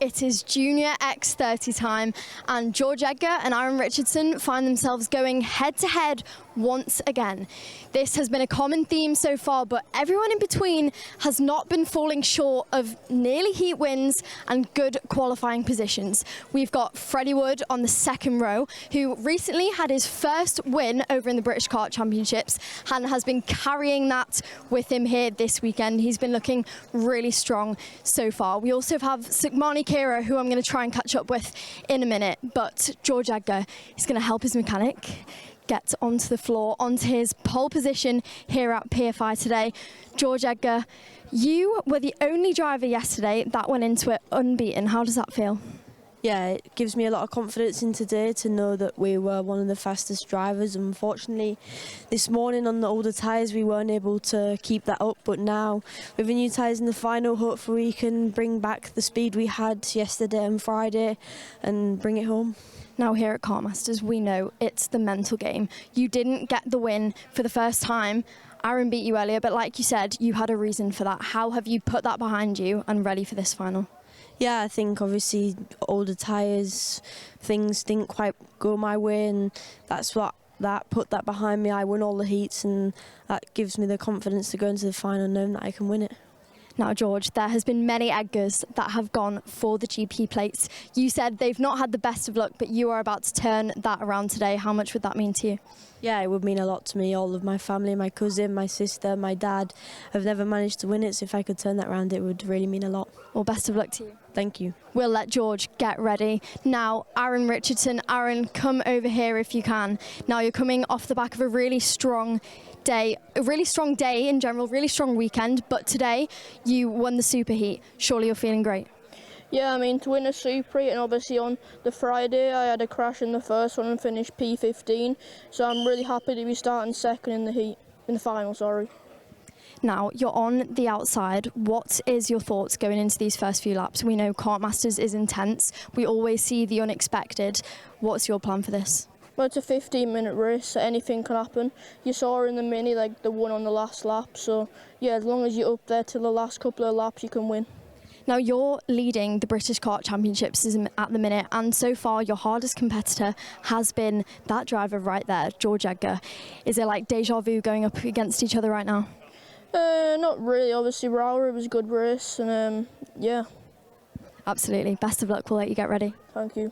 it is Junior X30 time, and George Edgar and Aaron Richardson find themselves going head-to-head once again. This has been a common theme so far, but everyone in between has not been falling short of nearly heat wins and good qualifying positions. We've got Freddie Wood on the second row, who recently had his first win over in the British Kart Championships and has been carrying that with him here this weekend. He's been looking really strong so far. We also have Sukmani Kira, who I'm going to try and catch up with in a minute, but George Edgar is going to help his mechanic get onto the floor, onto his pole position here at PFI today. George Edgar, you were the only driver yesterday that went into it unbeaten. How does that feel? Yeah, it gives me a lot of confidence in today to know that we were one of the fastest drivers. Unfortunately, this morning on the older tyres we weren't able to keep that up, but now with the new tyres in the final, hopefully we can bring back the speed we had yesterday and Friday and bring it home. Now here at Kartmasters, we know it's the mental game. You didn't get the win for the first time. Aaron beat you earlier, but like you said, you had a reason for that. How have you put that behind you and ready for this final? Yeah, I think obviously older tyres, things didn't quite go my way, and that's what put that behind me. I won all the heats, and that gives me the confidence to go into the final knowing that I can win it. Now, George, there has been many Edgars that have gone for the GP plates. You said they've not had the best of luck, but you are about to turn that around today. How much would that mean to you? Yeah, it would mean a lot to me. All of my family, my cousin, my sister, my dad have never managed to win it, so if I could turn that around, it would really mean a lot. Well, best of luck to you. Thank you. We'll let George get ready. Now, Aaron Richardson, Aaron, come over here if you can. Now, you're coming off the back of a really strong day in general, really strong weekend, but today you won the super heat. Surely you're feeling great. Yeah, I mean, to win a super heat, and obviously on the Friday I had a crash in the first one and finished P15, so I'm really happy to be starting second in the final, sorry. Now, you're on the outside. What is your thoughts going into these first few laps? We know Kartmasters is intense. We always see the unexpected. What's your plan for this? Well, it's a 15-minute race, so anything can happen. You saw her in the mini, like the one on the last lap, so yeah, as long as you're up there till the last couple of laps, you can win. Now, you're leading the British Kart Championships at the minute, and so far your hardest competitor has been that driver right there, George Edgar. Is it like deja vu going up against each other right now? Not really, obviously Rowley was a good race, and yeah. Absolutely. Best of luck. We'll let you get ready. Thank you.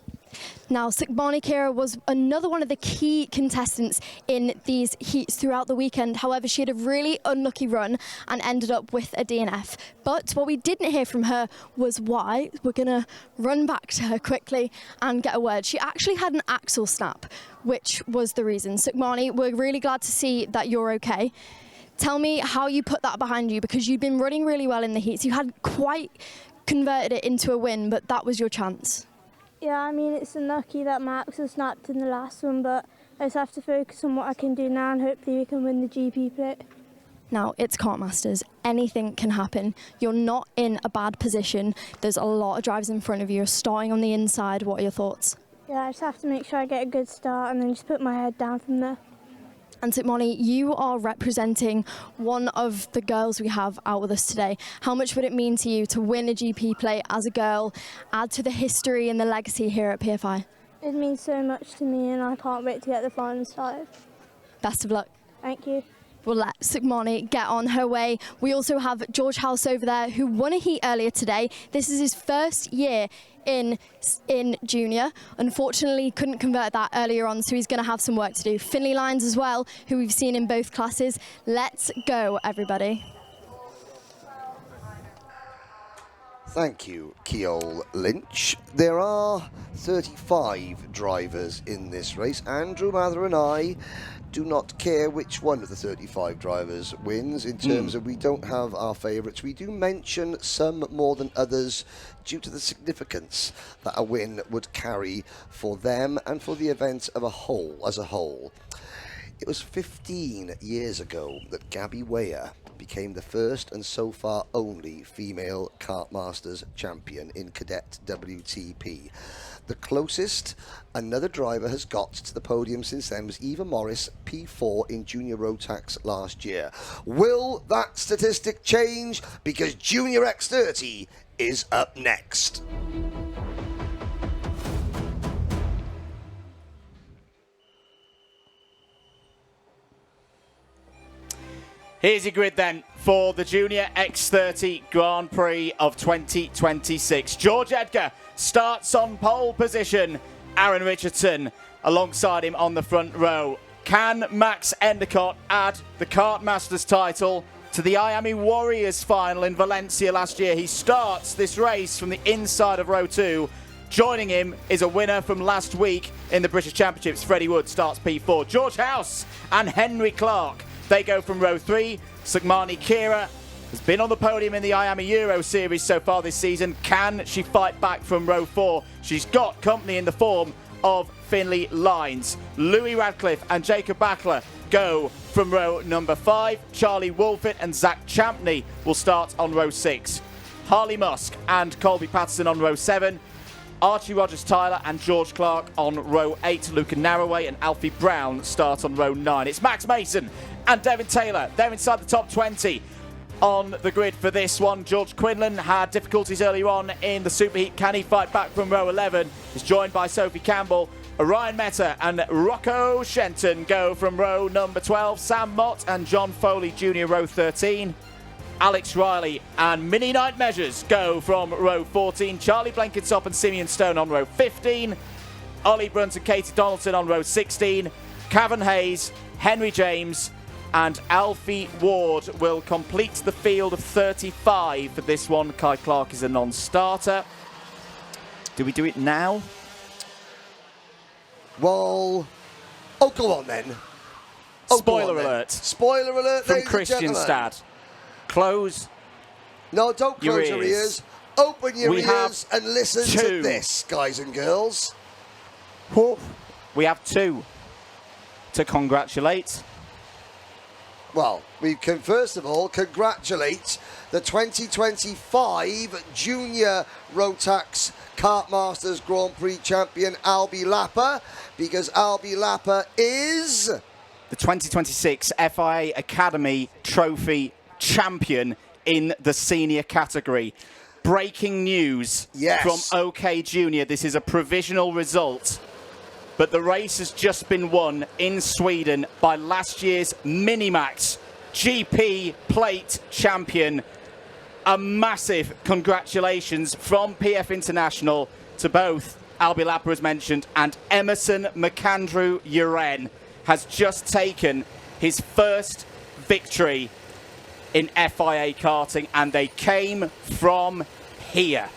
Now, Sukmani Kira was another one of the key contestants in these heats throughout the weekend. However, she had a really unlucky run and ended up with a DNF. But what we didn't hear from her was why. We're going to run back to her quickly and get a word. She actually had an axle snap, which was the reason. Sukmani, we're really glad to see that you're okay. Tell me how you put that behind you, because you'd been running really well in the heats. You had quite converted it into a win, but that was your chance. Yeah, I mean, it's unlucky that my axle snapped in the last one, but I just have to focus on what I can do now and hopefully we can win the GP plate. Now, it's Kartmasters. Anything can happen. You're not in a bad position. There's a lot of drivers in front of you. You're starting on the inside. What are your thoughts? Yeah, I just have to make sure I get a good start and then just put my head down from there. And Sukmani, you are representing one of the girls we have out with us today. How much would it mean to you to win a GP plate as a girl, add to the history and the legacy here at PFI? It means so much to me and I can't wait to get the final started. Best of luck. Thank you. We'll let Sukmani get on her way. We also have George House over there, who won a heat earlier today. This is his first year in junior. Unfortunately, couldn't convert that earlier on, so he's going to have some work to do. Finley Lyons as well, who we've seen in both classes. Let's go, everybody. Thank you, Keol Lynch. There are 35 drivers in this race. Andrew Mather and I do not care which one of the 35 drivers wins in terms of we don't have our favourites. We do mention some more than others due to the significance that a win would carry for them and for the event as a whole. It was 15 years ago that Gabby Weyer became the first and so far only female Kartmasters champion in cadet WTP. The closest another driver has got to the podium since then was Eva Morris, P4 in Junior Rotax last year. Will that statistic change? Because Junior X30 is up next. Here's your grid then for the Junior X30 Grand Prix of 2026. George Edgar starts on pole position. Aaron Richardson alongside him on the front row. Can Max Endicott add the Kartmasters title to the IAME Warriors final in Valencia last year? He starts this race from the inside of row 2. Joining him is a winner from last week in the British Championships. Freddie Wood starts P4. George House and Henry Clark, they go from row 3. Sugmani Kira has been on the podium in the IAME Euro Series so far this season. Can she fight back from row 4? She's got company in the form of Finley Lines. Louis Radcliffe and Jacob Backler go from row number 5. Charlie Wolfett and Zach Champney will start on row 6. Harley Musk and Colby Patterson on row 7. Archie Rogers-Tyler and George Clark on row 8. Luca Narroway and Alfie Brown start on row 9. It's Max Mason and Devin Taylor. They're inside the top 20 on the grid for this one. George Quinlan had difficulties earlier on in the superheat. Can he fight back from row 11? He's joined by Sophie Campbell. Ryan Meta and Rocco Shenton go from row number 12. Sam Mott and John Foley Jr. row 13. Alex Riley and Mini Night Measures go from row 14. Charlie Blenkinsop and Simeon Stone on row 15. Ollie Brunt and Katie Donaldson on row 16. Cavan Hayes, Henry James and Alfie Ward will complete the field of 35 for this one. Kai Clark is a non-starter. Do we do it now? Well, oh, go on then. Oh, Spoiler alert. Spoiler alert, from ladies and gentlemen. Kristianstad. Close. No, don't close your ears. Open your ears and listen to this, guys and girls. We have 2 to congratulate. Well, we can first of all congratulate the 2025 Junior Rotax Kartmasters Grand Prix champion Albie Lapper, because Albie Lapper is the 2026 FIA Academy Trophy champion in the senior category. Breaking news from OK Junior. This is a provisional result, but the race has just been won in Sweden by last year's Minimax GP Plate champion. A massive congratulations from PF International to both Albie Lapper, as mentioned, and Emerson McAndrew Uren has just taken his first victory in FIA karting, and they came from here.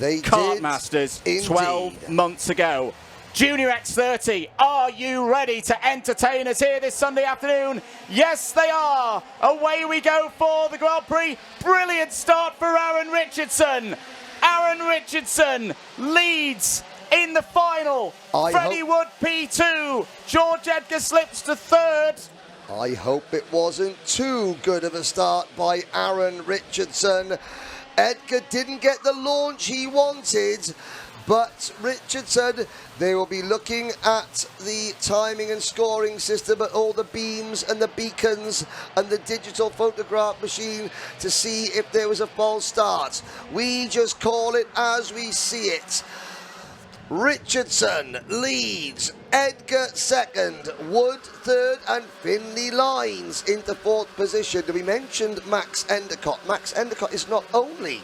They Kartmasters did 12 months ago. Junior X30, are you ready to entertain us here this Sunday afternoon? Yes, they are. Away we go for the Grand Prix. Brilliant start for Aaron Richardson. Aaron Richardson leads in the final. Freddie Wood P2. George Edgar slips to 3rd. I hope it wasn't too good of a start by Aaron Richardson. Edgar didn't get the launch he wanted, but Richardson, they will be looking at the timing and scoring system, at all the beams and the beacons and the digital photograph machine to see if there was a false start. We just call it as we see it. Richardson leads, Edgar 2nd, Wood 3rd, and Finley Lines into 4th position. We mentioned Max Endicott. Max Endicott is not only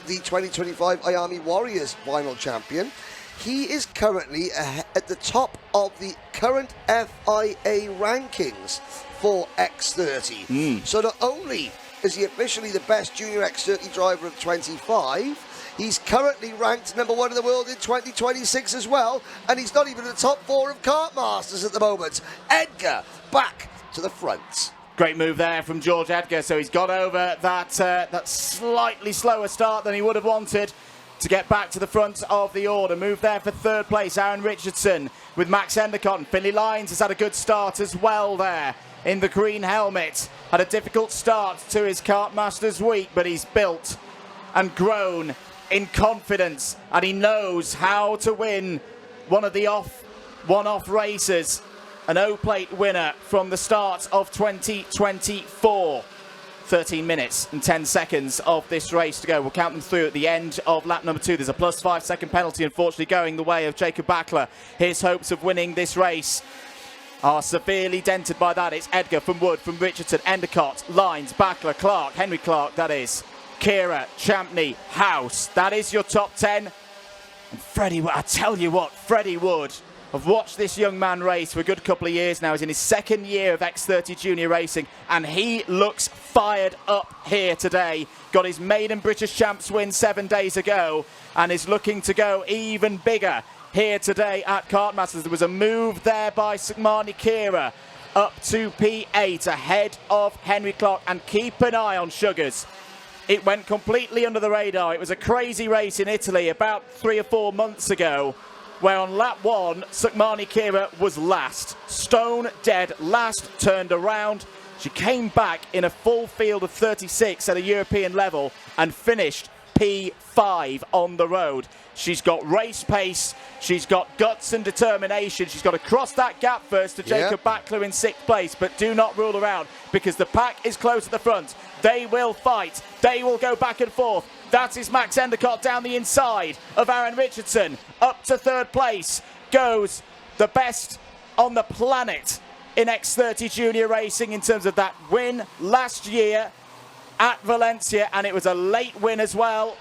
the 2025 IAME Warriors final champion, he is currently at the top of the current FIA rankings for X30. So not only is he officially the best Junior X30 driver of 25, he's currently ranked number 1 in the world in 2026 as well, and he's not even in the top 4 of Kartmasters at the moment. Edgar back to the front. Great move there from George Edgar, so he's got over that slightly slower start than he would have wanted to get back to the front of the order. Move there for 3rd place, Aaron Richardson with Max Endicott. And Finley Lines has had a good start as well there in the green helmet. Had a difficult start to his Kartmasters week, but he's built and grown in confidence, and he knows how to win one of the one-off races. An O-Plate winner from the start of 2024. 13 minutes and 10 seconds of this race to go. We'll count them through at the end of lap number 2. There's a plus 5-second penalty, unfortunately, going the way of Jacob Backler. His hopes of winning this race are severely dented by that. It's Edgar from Wood, from Richardson, Endicott, Lines, Backler, Clark, Henry Clark, that is. Kira, Champney, House. That is your top 10. And Freddie, I tell you what, Freddie Wood, I've watched this young man race for a good couple of years now. He's in his second year of X30 junior racing, and he looks fired up here today. Got his maiden British Champs win 7 days ago, and is looking to go even bigger here today at Kartmasters. There was a move there by Sukmani Kira up to P8 ahead of Henry Clark, and keep an eye on Sugars. It went completely under the radar. It was a crazy race in Italy about 3 or 4 months ago, where on lap 1, Sukmani Kira was last. Stone dead last, turned around. She came back in a full field of 36 at a European level and finished P5 on the road. She's got race pace, she's got guts and determination. She's got to cross that gap first to Jacob Backler in 6th place, but do not rule her out because the pack is close at the front. They will fight, they will go back and forth. That is Max Endicott down the inside of Aaron Richardson. Up to 3rd place goes the best on the planet in X30 junior racing in terms of that win last year at Valencia, and it was a late win as well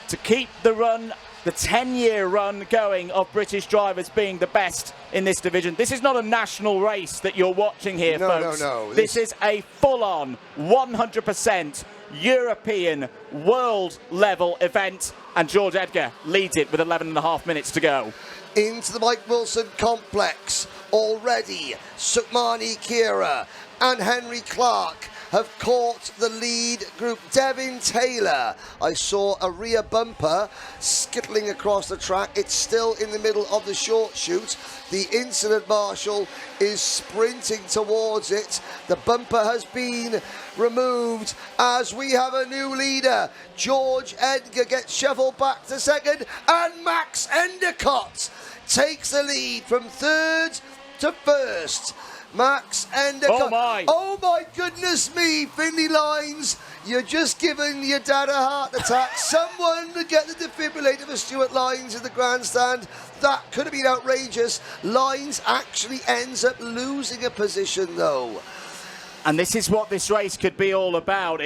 to keep the run, the 10-year run going of British drivers being the best in this division. This is not a national race that you're watching here, folks. No. This is a full-on 100% European world level event, and George Edgar leads it with 11.5 minutes to go. Into the Mike Wilson complex already. Sukmani Kira and Henry Clark have caught the lead group. Devin Taylor, I saw a rear bumper skittling across the track. It's still in the middle of the short chute. The incident marshal is sprinting towards it. The bumper has been removed as we have a new leader. George Edgar gets shuffled back to 2nd, and Max Endicott takes the lead from 3rd to 1st. Max Endicott. Oh my goodness me, Finley Lines, you're just giving your dad a heart attack. Someone to get the defibrillator for Stuart Lines in the grandstand. That could have been outrageous. Lines actually ends up losing a position though. And this is what this race could be all about.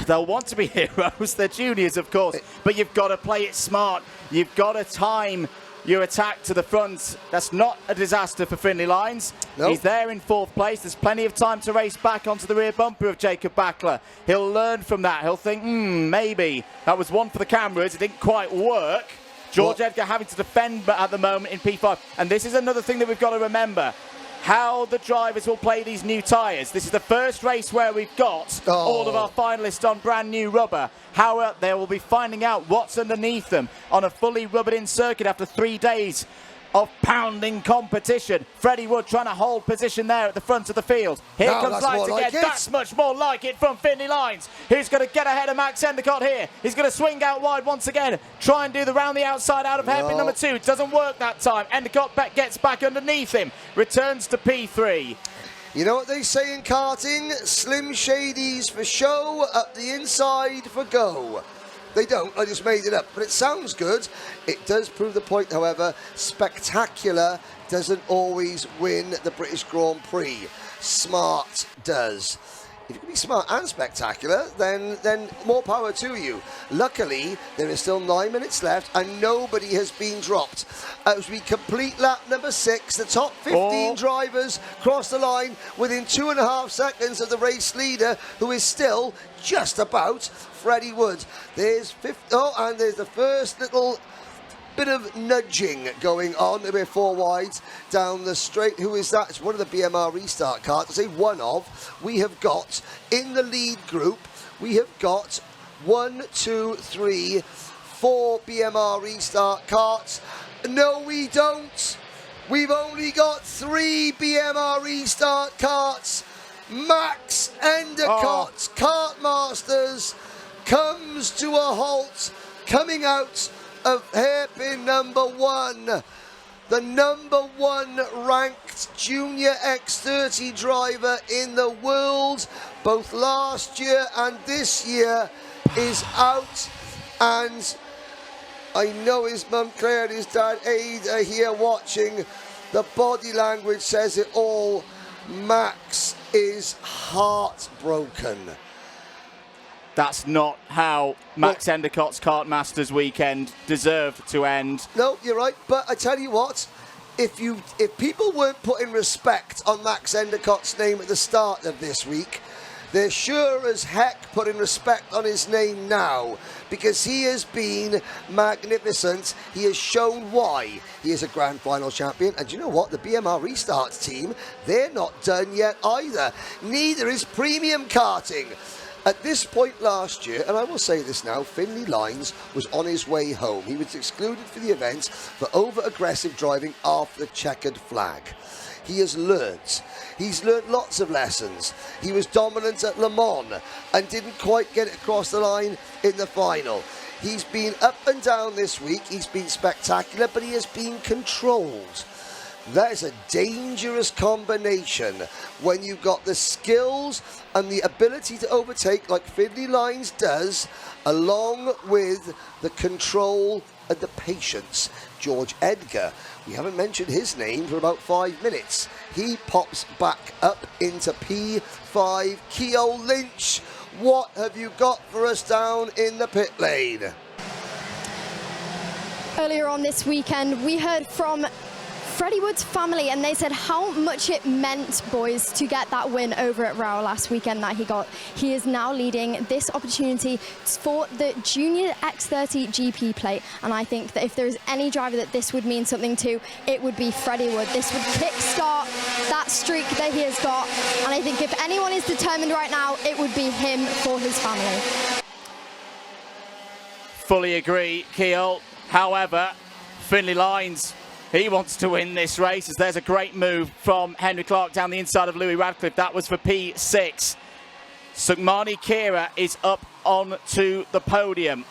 They'll want to be heroes. They're juniors, of course, but you've got to play it smart. You've got to time your attack to the front. That's not a disaster for Finley Lines. Nope. He's there in 4th place. There's plenty of time to race back onto the rear bumper of Jacob Backler. He'll learn from that. He'll think, maybe that was one for the cameras. It didn't quite work. George Edgar having to defend at the moment in P5. And this is another thing that we've got to remember. How the drivers will play these new tyres. This is the first race where we've got all of our finalists on brand new rubber. How they will be finding out what's underneath them on a fully rubbered-in circuit after 3 days of pounding competition. Freddie Wood trying to hold position there at the front of the field. Here comes Lines again. That's much more like it from Finley Lines, who's going to get ahead of Max Endicott here. He's going to swing out wide once again, try and do the round the outside out of hairpin number 2. It doesn't work that time. Endicott gets back underneath him, returns to P3. You know what they say in karting? Slim Shadies for show, up the inside for go. They don't, I just made it up, but it sounds good. It does prove the point, however, spectacular doesn't always win the British Grand Prix. Smart does. If you can be smart and spectacular, then more power to you. Luckily, there is still 9 minutes left and nobody has been dropped. As we complete lap number 6, the top 15 drivers cross the line within 2.5 seconds of the race leader, who is still just about Freddie Wood. There's and there's the first little bit of nudging going on. We're 4 wide down the straight. Who is that? It's one of the BMR restart carts. I say one of. We have got in the lead group, we have got 1, 2, 3, 4 BMR restart carts. No, we don't. We've only got 3 BMR restart carts. Max Endicott's Kartmasters comes to a halt, coming out of hairpin number 1. The number 1 ranked Junior X30 driver in the world, both last year and this year, is out. And I know his mum Claire and his dad Aid are here watching. The body language says it all. Max is heartbroken. That's not how Max Endicott's Kartmasters weekend deserved to end. No, you're right. But I tell you what, if people weren't putting respect on Max Endicott's name at the start of this week, they're sure as heck putting respect on his name now, because he has been magnificent. He has shown why he is a grand final champion. And you know what? The BMR Restarts team, they're not done yet either. Neither is Premium Karting. At this point last year, and I will say this now, Finlay Lines was on his way home. He was excluded for the event for over-aggressive driving after the checkered flag. He has learnt. He's learnt lots of lessons. He was dominant at Le Mans and didn't quite get it across the line in the final. He's been up and down this week. He's been spectacular, but he has been controlled. That is a dangerous combination when you've got the skills and the ability to overtake like Finlay Lines does, along with the control and the patience. George Edgar, we haven't mentioned his name for about 5 minutes. He pops back up into P5. Keogh Lynch, what have you got for us down in the pit lane? Earlier on this weekend, we heard from Freddie Wood's family, and they said how much it meant, boys, to get that win over at Rao last weekend that he got. He is now leading this opportunity for the Junior X30 GP plate, and I think that if there is any driver that this would mean something to, it would be Freddie Wood. This would kickstart that streak that he has got, and I think if anyone is determined right now, it would be him for his family. Fully agree, Keogh. However, Finlay Lines, he wants to win this race, as there's a great move from Henry Clark down the inside of Louis Radcliffe. That was for P6. Sukmani Kira is up onto the podium,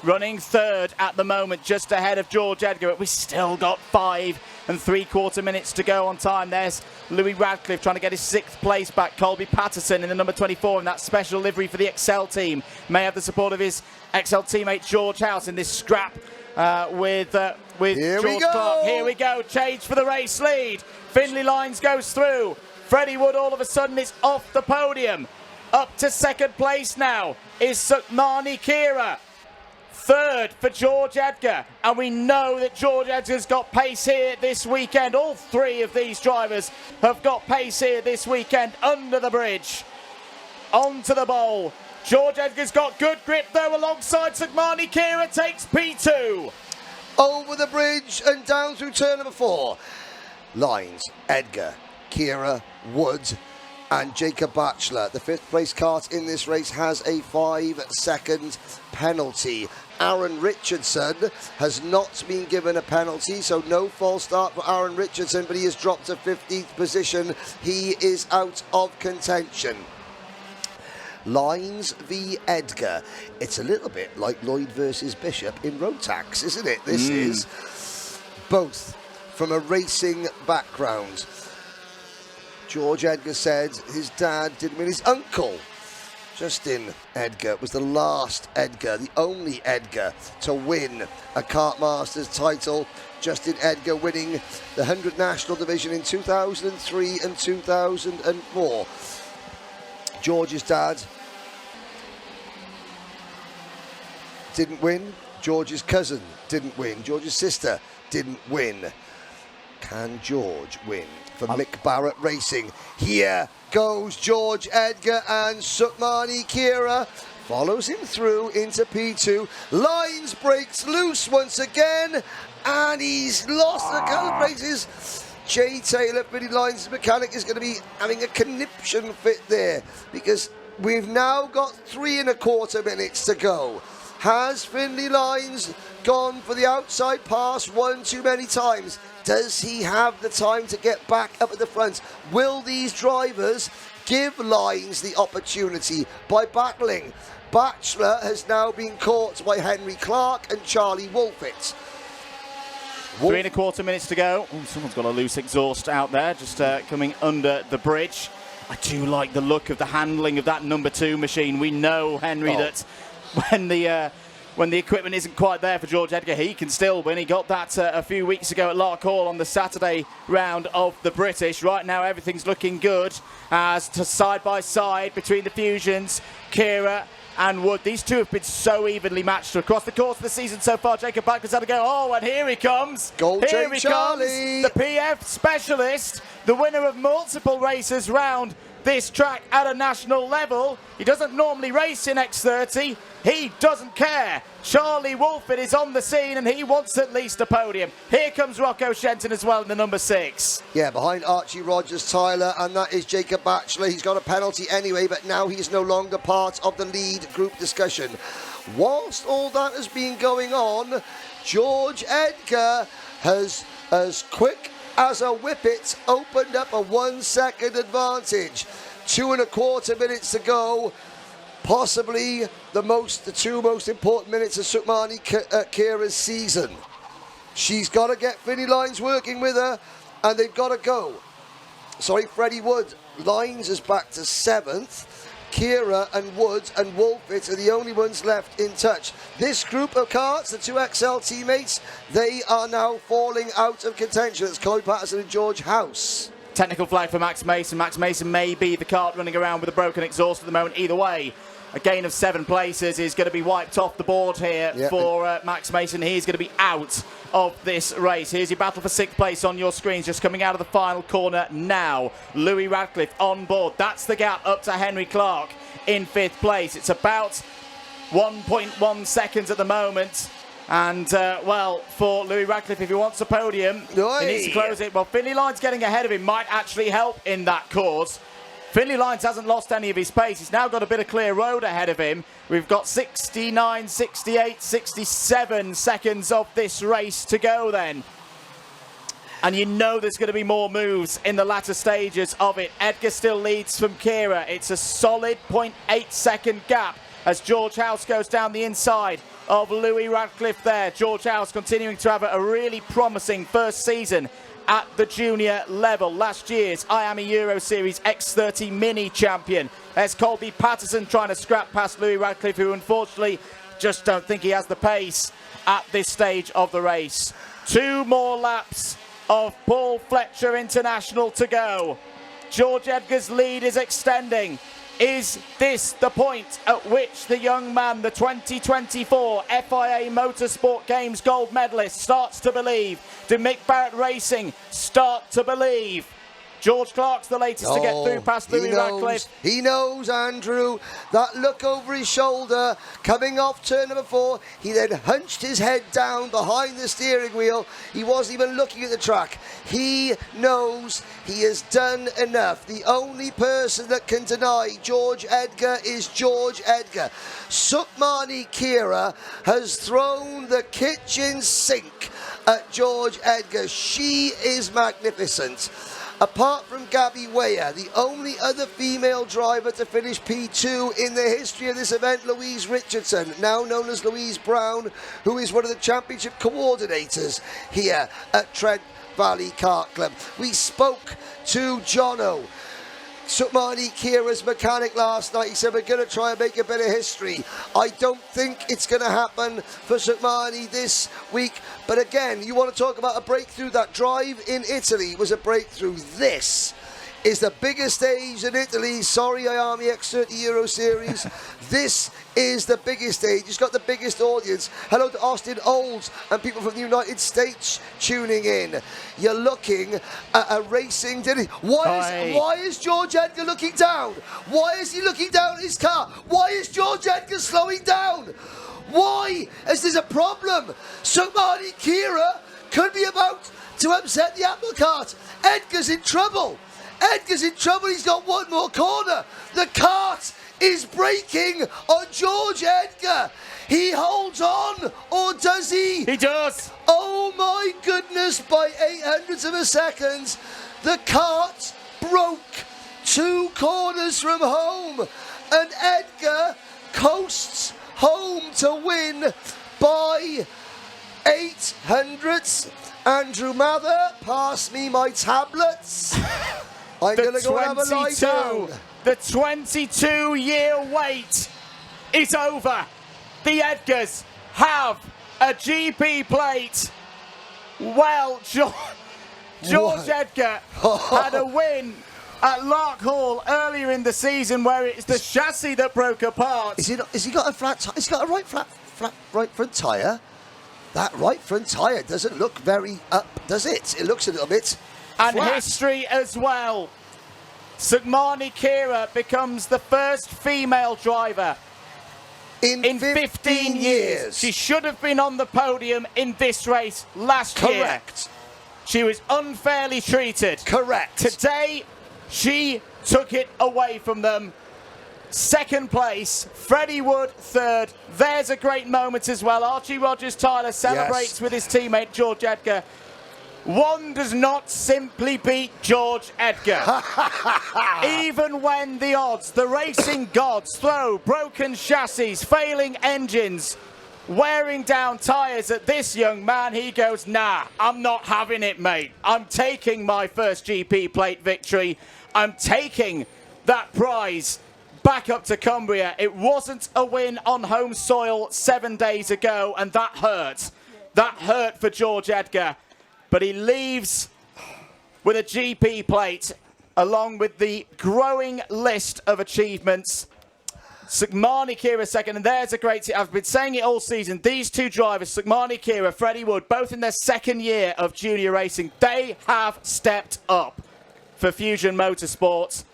running third at the moment, just ahead of George Edgar. But we still got 5 3/4 minutes to go on time. There's Louis Radcliffe trying to get his 6th place back. Colby Patterson in the number 24 in that special livery for the XL team. May have the support of his XL teammate George House in this scrap with George Clark. Here we go, change for the race lead. Finlay Lines goes through. Freddie Wood all of a sudden is off the podium. Up to 2nd place now is Sukmani Kira. 3rd for George Edgar, and we know that George Edgar's got pace here this weekend. All 3 of these drivers have got pace here this weekend. Under the bridge, onto the bowl. George Edgar's got good grip though, alongside Sukmani Kira, takes P2. Over the bridge and down through turn number 4. Lines, Edgar, Kira, Wood and Jacob Batchelor. The 5th place kart in this race has a 5-second penalty. Aaron Richardson has not been given a penalty, so no false start for Aaron Richardson, but he has dropped to 15th position. He is out of contention. Lines v Edgar. It's a little bit like Lloyd versus Bishop in road tax, isn't it? This is both from a racing background. George Edgar said his dad didn't win. His uncle, Justin Edgar, was the last Edgar, the only Edgar to win a Kartmasters title. Justin Edgar winning the 100 National Division in 2003 and 2004. George's dad didn't win. George's cousin didn't win. George's sister didn't win. Can George win for Mick Barrett Racing? Here goes George Edgar, and Sukmani Kira follows him through into P2. Lines breaks loose once again, and he's lost the colour braces. Jay Taylor, Finlay Lines' mechanic, is going to be having a conniption fit there, because we've now got 3 1/4 minutes to go. Has Finlay Lines gone for the outside pass one too many times? Does he have the time to get back up at the front? Will these drivers give Lines the opportunity by battling? Batchelor has now been caught by Henry Clark and Charlie Wolfett. 3 1/4 minutes to go. Ooh, someone's got a loose exhaust out there, just coming under the bridge. I do like the look of the handling of that number 2 machine. We know, Henry, that when the when the equipment isn't quite there for George Edgar, he can still win. He got that a few weeks ago at Lark Hall on the Saturday round of the British. Right now, everything's looking good as to side by side between the Fusions, Kira and Wood. These two have been so evenly matched across the course of the season so far. Jacob Blackman's had to go. Oh, and here he comes. Here he comes, the PF specialist, the winner of multiple races round this track at a national level. He doesn't normally race in X30. He doesn't care. Charlie Wolford is on the scene and he wants at least a podium. Here comes Rocco Shenton as well in the number 6. Yeah, behind Archie Rogers, Tyler, and that is Jacob Batchelor. He's got a penalty anyway, but now he's no longer part of the lead group discussion. Whilst all that has been going on, George Edgar has, as quick as a whippet, opened up a 1 second advantage. 2.25 minutes to go. Possibly the two most important minutes of Sukmani Kira's season. She's got to get Finny Lines working with her, and they've got to go. Sorry, Freddie Wood. Lines is back to 7th. Kira and Woods and Wolfit are the only ones left in touch. This group of karts, the 2XL teammates, they are now falling out of contention. It's Chloe Patterson and George House. Technical flag for Max Mason. Max Mason may be the kart running around with a broken exhaust at the moment. Either way, a gain of 7 places is going to be wiped off the board here for Max Mason. He's going to be out of this race. Here's your battle for 6th place on your screens, just coming out of the final corner now. Louis Radcliffe on board. That's the gap up to Henry Clark in 5th place. It's about 1.1 seconds at the moment. And, well, for Louis Radcliffe, if he wants a podium, he needs to close it. Well, Finley Lines getting ahead of him might actually help in that cause. Finley Lines hasn't lost any of his pace. He's now got a bit of clear road ahead of him. We've got 69, 68, 67 seconds of this race to go then. And you know there's going to be more moves in the latter stages of it. Edgar still leads from Kira. It's a solid 0.8 second gap as George House goes down the inside of Louis Radcliffe there. George House continuing to have a really promising first season at the junior level. Last year's IAME Euro Series X30 mini champion. There's Colby Patterson trying to scrap past Louis Radcliffe, who unfortunately just don't think he has the pace at this stage of the race. 2 more laps of Paul Fletcher International to go. George Edgar's lead is extending. Is this the point at which the young man, the 2024 FIA Motorsport Games gold medalist, starts to believe? Do Mick Barrett Racing start to believe? George Clark's the latest to get through past Louis Radcliffe. He knows, Andrew. That look over his shoulder coming off turn number 4. He then hunched his head down behind the steering wheel. He wasn't even looking at the track. He knows he has done enough. The only person that can deny George Edgar is George Edgar. Sukmani Kira has thrown the kitchen sink at George Edgar. She is magnificent. Apart from Gabby Weyer, the only other female driver to finish P2 in the history of this event, Louise Richardson, now known as Louise Brown, who is one of the championship coordinators here at Trent Valley Kart Club. We spoke to Jono, Sukmani Kira's mechanic, last night. He said, we're going to try and make a bit of history. I don't think it's going to happen for Sukmani this week. But again, you want to talk about a breakthrough. That drive in Italy was a breakthrough. This is the biggest stage in Italy. Sorry, IAME X30 Euro Series. This is the biggest stage. It's got the biggest audience. Hello to Austin Olds and people from the United States tuning in. You're looking at a racing dinner. Why is George Edgar looking down? Why is he looking down at his car? Why is George Edgar slowing down? Why is this a problem? Sukmani Kira could be about to upset the apple cart. Edgar's in trouble. Edgar's in trouble. He's got one more corner. The cart is braking on George Edgar. He holds on, or does he? He does. Oh my goodness, by 0.08 of a second, the cart broke 2 corners from home, and Edgar coasts home to win by 0.08. Andrew Mather, pass me my tablets. I'm going to go have a lie down. The 22-year wait is over. The Edgars have a GP plate. Well, George Edgar had a win at Lark Hall earlier in the season where it's the chassis that broke apart. Has he got a flat? He's got a right front tyre. That right front tyre doesn't look very up, does it? It looks a little bit And flat. history as well. Sugmani Kira becomes the first female driver in 15 years. She should have been on the podium in this race last year. Correct. She was unfairly treated. Correct. Today, she took it away from them. Second place, Freddie Wood third. There's a great moment as well. Archie Rogers-Tyler celebrates with his teammate George Edgar. One does not simply beat George Edgar. Even when the odds, the racing gods, throw broken chassis, failing engines, wearing down tyres at this young man, he goes, nah, I'm not having it, mate. I'm taking my first GP plate victory. I'm taking that prize back up to Cumbria. It wasn't a win on home soil 7 days ago, and that hurt. That hurt for George Edgar. But he leaves with a GP plate, along with the growing list of achievements. Sugmani Kira second, and there's a great... I've been saying it all season. These two drivers, Sugmani Kira, Freddie Wood, both in their second year of junior racing, they have stepped up for Fusion Motorsport,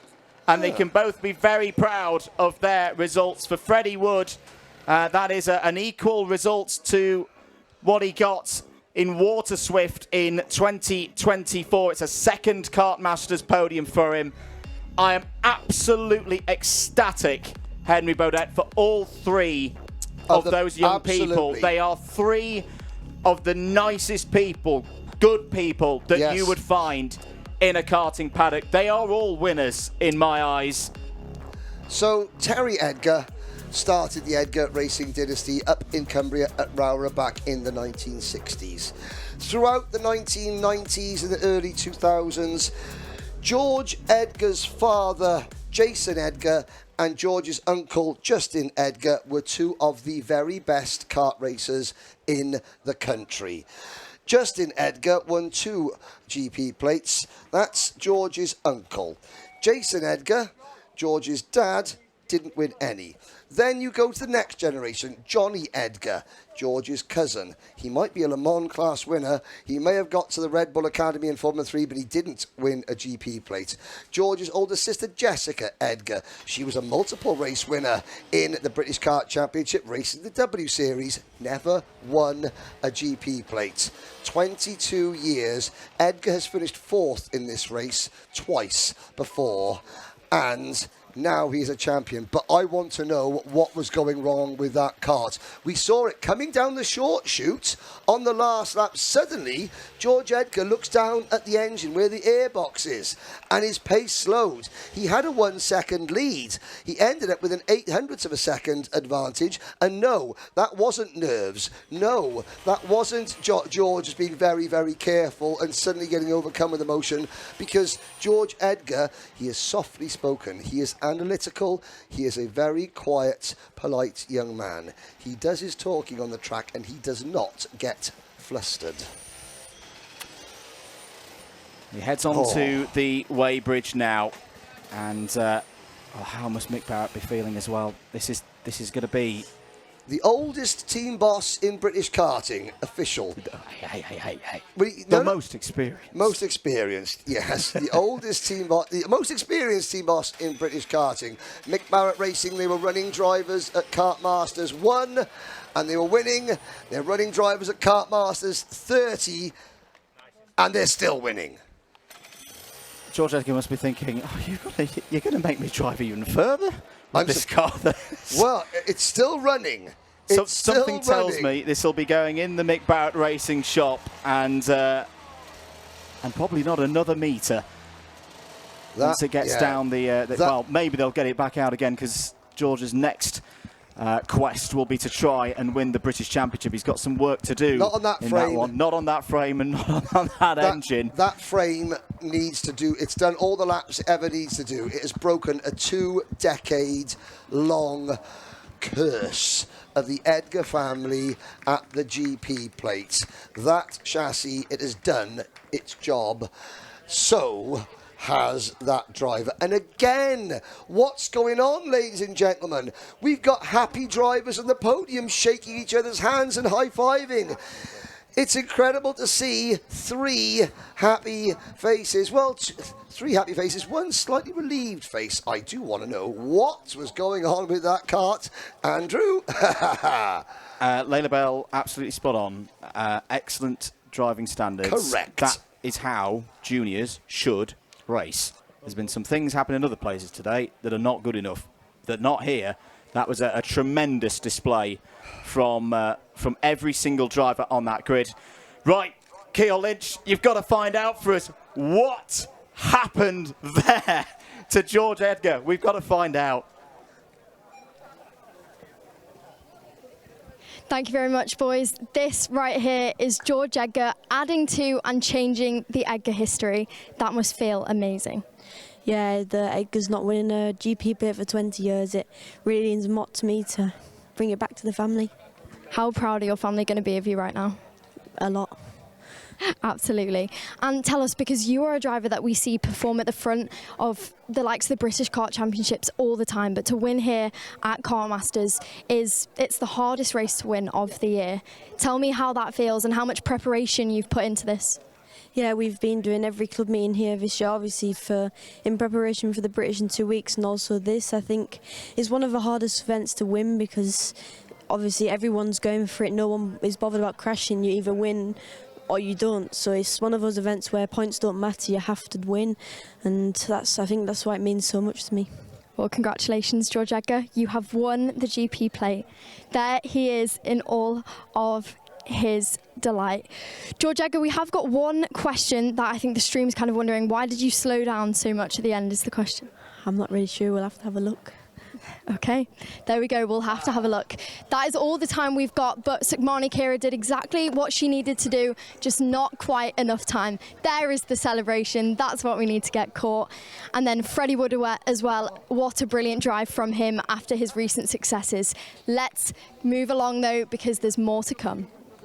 and they can both be very proud of their results. For Freddie Wood, that is an equal result to what he got in Water Swift in 2024. It's a second Kartmasters podium for him. I am absolutely ecstatic, Henry Baudet, for all three of those young people. They are three of the nicest people, good people that you would find in a karting paddock. They are all winners in my eyes. So Terry Edgar started the Edgar Racing dynasty up in Cumbria at Rowra back in the 1960s. Throughout the 1990s and the early 2000s, George Edgar's father, Jason Edgar, and George's uncle, Justin Edgar, were two of the very best kart racers in the country. Justin Edgar won 2 GP plates. That's George's uncle. Jason Edgar, George's dad, didn't win any. Then you go to the next generation, Johnny Edgar, George's cousin. He might be a Le Mans class winner. He may have got to the Red Bull Academy in Formula 3, but he didn't win a GP plate. George's older sister, Jessica Edgar. She was a multiple race winner in the British Kart Championship, racing the W Series. Never won a GP plate. 22 years. Edgar has finished 4th in this race twice before, and now he's a champion. But I want to know what was going wrong with that kart. We saw it coming down the short chute on the last lap. Suddenly, George Edgar looks down at the engine where the airbox is, and his pace slowed. He had a 1 second lead. He ended up with an 800th of a second advantage. And no, that wasn't nerves. No, that wasn't George just being very, very careful and suddenly getting overcome with emotion, because George Edgar, he is softly spoken. He is analytical. He is a very quiet, polite young man. He does his talking on the track, and he does not get flustered. He heads on to the weighbridge now, and how must Mick Barrett be feeling as well? This is going to be the oldest team boss in British karting, official. Hey. The most experienced. Most experienced, yes. The oldest team boss, the most experienced team boss in British karting. Mick Barrett Racing, they were running drivers at Kartmasters 1, and they were winning. They're running drivers at Kartmasters 30, and they're still winning. George Edgar must be thinking, you're going to make me drive even further with this car. Well, it's still running. Something tells me this will be going in the Mick Barrett Racing shop, and probably not another metre once it gets down well, maybe they'll get it back out again, because George's next quest will be to try and win the British Championship. He's got some work to do. Not on that frame. Not on that frame, and not on that engine. That frame needs to do. It's done all the laps it ever needs to do. It has broken a 2-decade-long curse of the Edgar family at the GP plate. That chassis, it has done its job. So has that driver. And again, what's going on, ladies and gentlemen? We've got happy drivers on the podium shaking each other's hands and high-fiving. It's incredible to see three happy faces. Well, three happy faces, one slightly relieved face. I do want to know what was going on with that kart. Andrew? Layla Bell, absolutely spot on. Excellent driving standards. Correct. That is how juniors should race. There's been some things happening in other places today that are not good enough, that not here. That was a tremendous display from every single driver on that grid. Right, Keil Lynch, you've got to find out for us what happened there to George Edgar. We've got to find out. Thank you very much, boys. This right here is George Edgar adding to and changing the Edgar history. That must feel amazing. Yeah, the Edgar's not winning a GP plate for 20 years. It really means a lot to me to bring it back to the family. How proud are your family going to be of you right now? A lot. Absolutely. And tell us, because you are a driver that we see perform at the front of the likes of the British Kart Championships all the time, but to win here at Kartmasters it's the hardest race to win of the year. Tell me how that feels and how much preparation you've put into this. Yeah, we've been doing every club meeting here this year, obviously in preparation for the British in 2 weeks, and also this, I think, is one of the hardest events to win because obviously everyone's going for it. No one is bothered about crashing. You either win or you don't. So it's one of those events where points don't matter. You have to win, and I think that's why it means so much to me. Well, congratulations, George Edgar. You have won the GP plate. There he is in all of his delight. George Edgar, we have got one question that I think the stream's kind of wondering. Why did you slow down so much at the end is the question. I'm not really sure. We'll have to have a look. Okay, there we go. We'll have to have a look. That is all the time we've got, but Sukhmani Kira did exactly what she needed to do, just not quite enough time. There is the celebration. That's what we need to get caught. And then Freddie Woodaway as well. What a brilliant drive from him after his recent successes. Let's move along, though, because there's more to come.